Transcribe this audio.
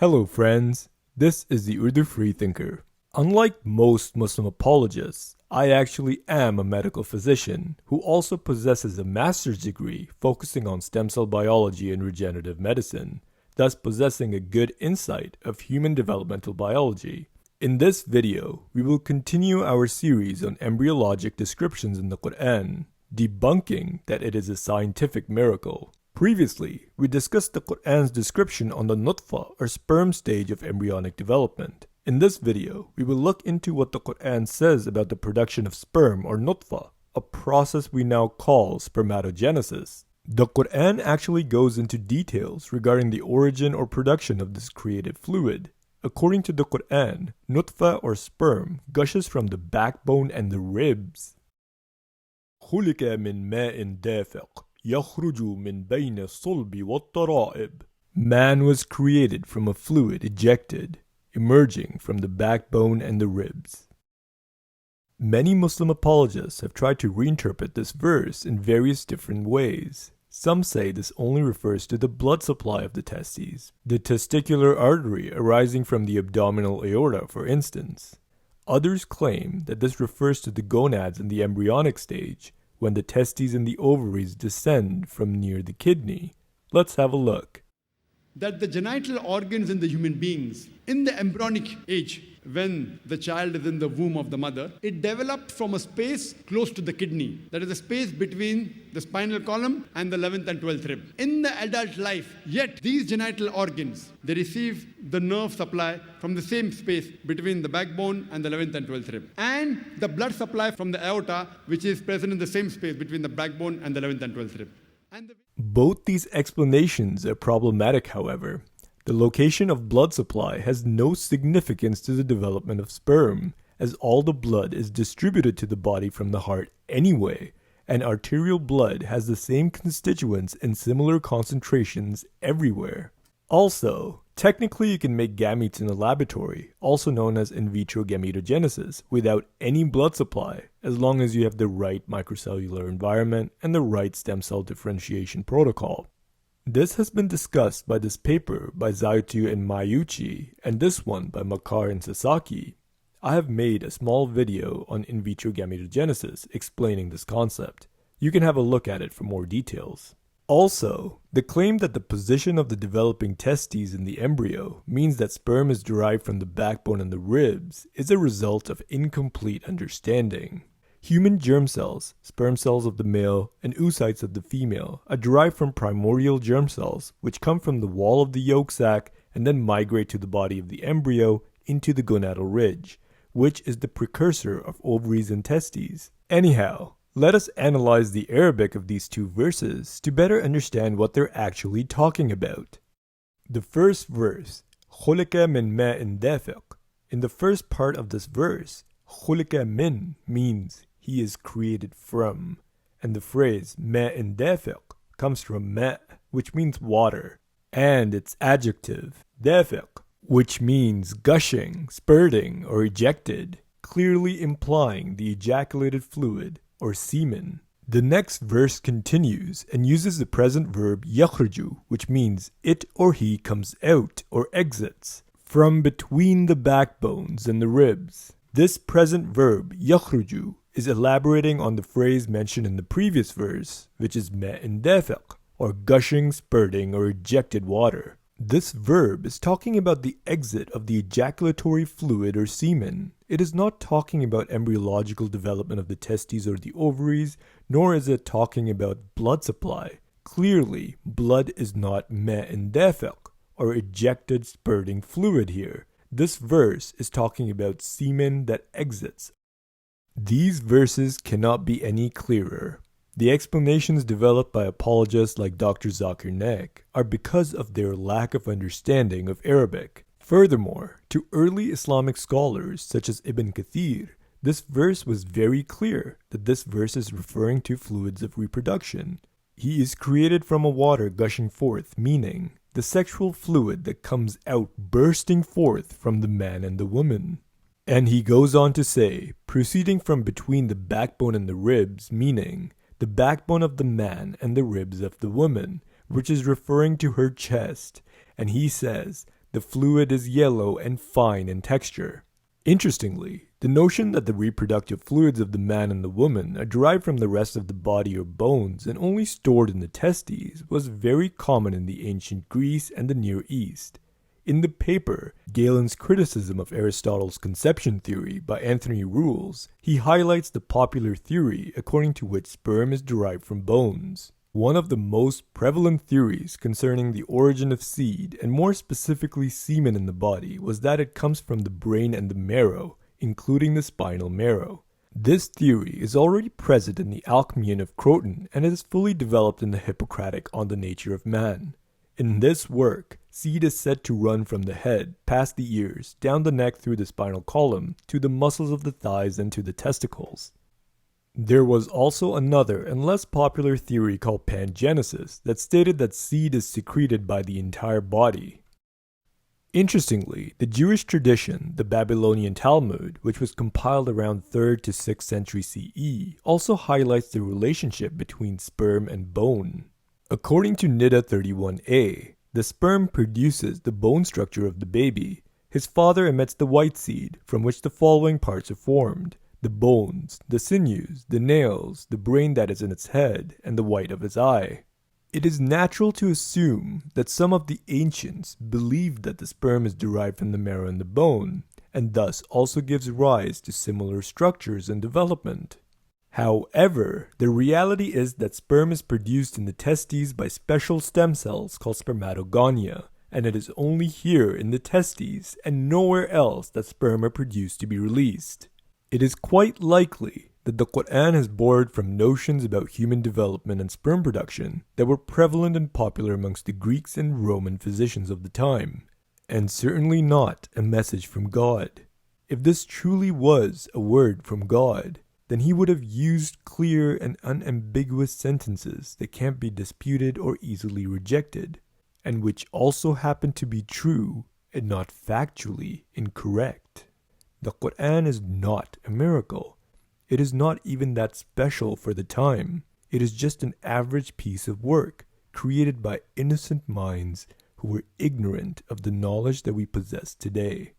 Hello friends, this is the Urdu Freethinker. Unlike most Muslim apologists, I actually am a medical physician who also possesses a master's degree focusing on stem cell biology and regenerative medicine, thus possessing a good insight of human developmental biology. In this video, we will continue our series on embryologic descriptions in the Quran, debunking that it is a scientific miracle. Previously, we discussed the Quran's description on the nutfa or sperm stage of embryonic development. In this video, we will look into what the Quran says about the production of sperm or nutfa, a process we now call spermatogenesis. The Quran actually goes into details regarding the origin or production of this created fluid. According to the Quran, nutfa or sperm gushes from the backbone and the ribs. خُلِقَ مِن مَاءٍ دَافِقٍ يَخْرُجُ مِن بَيْنِ الصُّلْبِ وَالتَّرَائِبِ. Man was created from a fluid ejected, emerging from the backbone and the ribs. Many Muslim apologists have tried to reinterpret this verse in various different ways. Some say this only refers to the blood supply of the testes, the testicular artery arising from the abdominal aorta, for instance. Others claim that this refers to the gonads in the embryonic stage, when the testes and the ovaries descend from near the kidney. Let's have a look. That the genital organs in the human beings, in the embryonic age, when the child is in the womb of the mother, it developed from a space close to the kidney. That is the space between the spinal column and the 11th and 12th rib. In the adult life, yet these genital organs, they receive the nerve supply from the same space between the backbone and the 11th and 12th rib. And the blood supply from the aorta, which is present in the same space between the backbone and the 11th and 12th rib. Both these explanations are problematic, however. The location of blood supply has no significance to the development of sperm, as all the blood is distributed to the body from the heart anyway, and arterial blood has the same constituents and similar concentrations everywhere. Also, technically you can make gametes in a laboratory, also known as in vitro gametogenesis, without any blood supply, as long as you have the right microcellular environment and the right stem cell differentiation protocol. This has been discussed by this paper by Zaitu and Mayuchi, and this one by Makar and Sasaki. I have made a small video on in vitro gametogenesis explaining this concept. You can have a look at it for more details. Also, the claim that the position of the developing testes in the embryo means that sperm is derived from the backbone and the ribs is a result of incomplete understanding. Human germ cells, sperm cells of the male, and oocytes of the female are derived from primordial germ cells, which come from the wall of the yolk sac and then migrate to the body of the embryo into the gonadal ridge, which is the precursor of ovaries and testes. Anyhow, let us analyze the Arabic of these two verses to better understand what they're actually talking about. The first verse, خُلِقَ مِن مَاءٍ دَافِقٍ. In the first part of this verse, خُلِقَ مِن means he is created from, and the phrase مَاءٍ دَافِقٍ comes from ma', which means water, and its adjective دَافِقٍ, which means gushing, spurting, or ejected, clearly implying the ejaculated fluid or semen. The next verse continues and uses the present verb يَخْرُجُ, which means it or he comes out or exits from between the backbones and the ribs. This present verb يَخْرُجُ is elaborating on the phrase mentioned in the previous verse, which is مَاءٍ دَافِقٍ, or gushing, spurting, or ejected water. This verb is talking about the exit of the ejaculatory fluid or semen. It is not talking about embryological development of the testes or the ovaries, nor is it talking about blood supply. Clearly, blood is not مَاءٍ دَافِقٍ, or ejected spurting fluid here. This verse is talking about semen that exits. These verses cannot be any clearer. The explanations developed by apologists like Dr. Zakir Naik are because of their lack of understanding of Arabic. Furthermore, to early Islamic scholars such as Ibn Kathir, this verse was very clear that this verse is referring to fluids of reproduction. He is created from a water gushing forth, meaning the sexual fluid that comes out bursting forth from the man and the woman. And he goes on to say, proceeding from between the backbone and the ribs, meaning the backbone of the man and the ribs of the woman, which is referring to her chest. And he says, The fluid is yellow and fine in texture. Interestingly, the notion that the reproductive fluids of the man and the woman are derived from the rest of the body or bones and only stored in the testes was very common in the ancient Greece and the Near East. In the paper, Galen's Criticism of Aristotle's Conception Theory by Anthony Rules, he highlights the popular theory according to which sperm is derived from bones. One of the most prevalent theories concerning the origin of seed, and more specifically semen in the body, was that it comes from the brain and the marrow, including the spinal marrow. This theory is already present in the Alcmaeon of Croton and is fully developed in the Hippocratic on the Nature of Man. In this work, seed is said to run from the head, past the ears, down the neck through the spinal column, to the muscles of the thighs and to the testicles. There was also another and less popular theory called pangenesis that stated that seed is secreted by the entire body. Interestingly, the Jewish tradition, the Babylonian Talmud, which was compiled around 3rd to 6th century CE, also highlights the relationship between sperm and bone. According to Nidda 31a, the sperm produces the bone structure of the baby. His father emits the white seed, from which the following parts are formed: the bones, the sinews, the nails, the brain that is in its head, and the white of its eye. It is natural to assume that some of the ancients believed that the sperm is derived from the marrow and the bone, and thus also gives rise to similar structures and development. However, the reality is that sperm is produced in the testes by special stem cells called spermatogonia, and it is only here in the testes and nowhere else that sperm are produced to be released. It is quite likely that the Quran has borrowed from notions about human development and sperm production that were prevalent and popular amongst the Greeks and Roman physicians of the time, and certainly not a message from God. If this truly was a word from God, then he would have used clear and unambiguous sentences that can't be disputed or easily rejected, and which also happen to be true and not factually incorrect. The Quran is not a miracle. It is not even that special for the time. It is just an average piece of work created by innocent minds who were ignorant of the knowledge that we possess today.